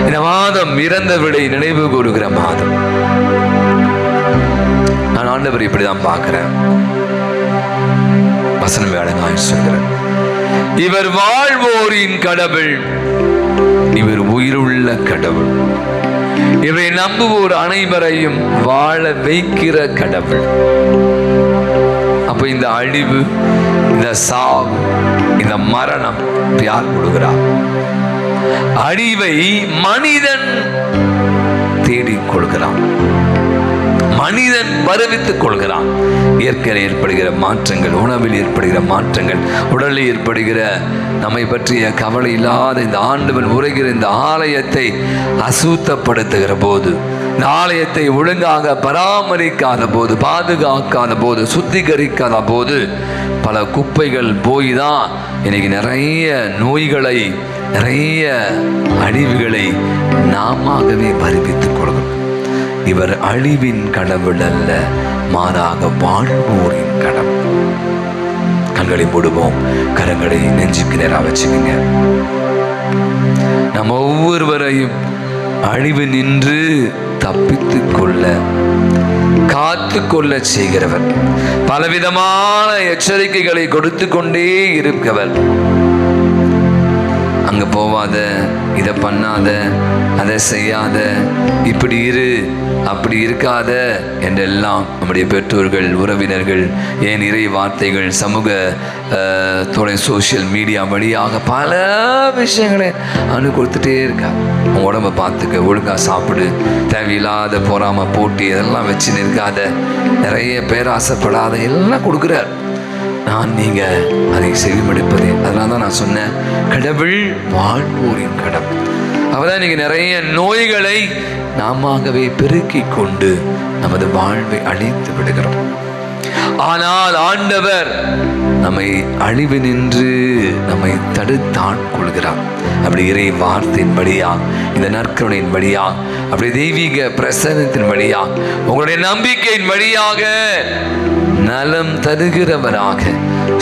இந்த மாதம் இறந்தவரை நினைவு கூறுகிற மாதம். நான் ஆண்டவர் இப்படிதான் பார்க்கிறேன். வசனம் வேளங்காய் சொல்கிறேன், இவர் வாழ்வோரின் கடவுள், இவர் உயிருள்ள கடவுள், இவரை நம்புவோர் அனைவரையும் வாழ வைக்கிற கடவுள். அப்ப இந்த அழிவு, இந்த சாவு, இந்த மரணம் யார் கொடுக்கிறார்? அழிவை மனிதன் தேடிக் கொள்கிறான், மனிதன் வருவித்துக் கொள்கிறான். இயற்கையில் ஏற்படுகிற மாற்றங்கள், உணவில் ஏற்படுகிற மாற்றங்கள், உடலில் ஏற்படுகிற நம்மை பற்றிய கவலை இல்லாத இந்த ஆண்டவன் உரைகிற இந்த ஆலயத்தை அசுத்தப்படுத்துகிற போது, இந்த ஆலயத்தை ஒழுங்காக பராமரிக்காத போது, பாதுகாக்காத போது, சுத்திகரிக்காத போது பல குப்பைகள் போய் தான் இன்னைக்கு நிறைய நோய்களை, நிறைய அழிவுகளை நாமவே வருவித்துக் கொள்கிறோம். இவர் அழிவின் கடவுள் அல்ல, மாறாக வாழ்வோரின் கடவுள். கண்களை மூடுவோம், கரங்களை நெஞ்சுக்கு நேரா வச்சுக்கோங்க. நம்ம ஒவ்வொருவரையும் அழிவு நின்று தப்பித்துக் கொள்ள, காத்து கொள்ள செய்கிறவர், பலவிதமான எச்சரிக்கைகளை கொடுத்து கொண்டே இருக்கவர். அங்க போவாத, இதை பண்ணாத, அதை செய்யாத, இப்படி இரு, அப்படி இருக்காத என்றெல்லாம் நம்முடைய பெற்றோர்கள், உறவினர்கள், ஏன் இறை வார்த்தைகள், சமூக சோசியல் மீடியா வழியாக பல விஷயங்களை கொடுத்துட்டே இருக்கா. உங்க உடம்பை பார்த்துக்க, ஒழுங்கா சாப்பிடு, தேவையில்லாத பொறாம போட்டி இதெல்லாம் வச்சு நிற்காத, நிறைய பேராசைப்படாத எல்லாம் கொடுக்குறார். நான் நீங்க அதை செவிமடுப்பது. அதனால தான் நான் சொன்னேன், கடவுள் வாழ்வோரின் கடவுள். அவதான் நீங்க நிறைய நோய்களை நாமவே பெருக்கி கொண்டு நமது வாழ்வை அழித்து விடுகிறோம். ஆனால் ஆண்டவர் நம்மை அழிவு நின்று நம்மை தடுத்தான் கொள்கிறார். அப்படி இறை வார்த்தையின் வழியா, இந்த நற்கருணையின் வழியா, அப்படி தெய்வீக பிரசன்னத்தின் வழியா, உங்களுடைய நம்பிக்கையின் வழியாக நலம் தருகிறவராக,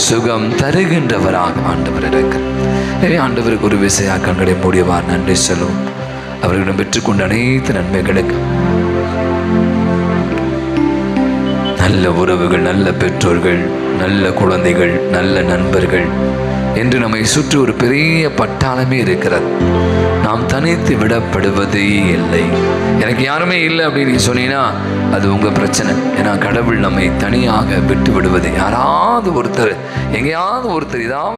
சுகம் தருகின்றவராக ஆண்டவர் இருக்கிறார். எனவே ஆண்டவருக்கு ஒரு விசையா கண்களை மூடியவார் நன்றி சொல்லுவோம். அவர்களிடம் பெற்றுக்கொண்ட அனைத்து நன்மைகளுக்கு, நல்ல உறவுகள், நல்ல பெற்றோர்கள், நல்ல குழந்தைகள், நல்ல நண்பர்கள் என்று நம்மை சுற்றி ஒரு பெரிய பட்டாளமே இருக்கிறது. நாம் தனித்து விடப்படுவதே இல்லை. எனக்கு யாருமே இல்லை அப்படின்னு நீ சொன்னீங்கன்னா அது உங்க பிரச்சனை. ஏன்னா கடவுள் நம்மை தனியாக விட்டு விடுவது, யாராவது ஒருத்தர், எங்கேயாவது ஒருத்தர், இதாவது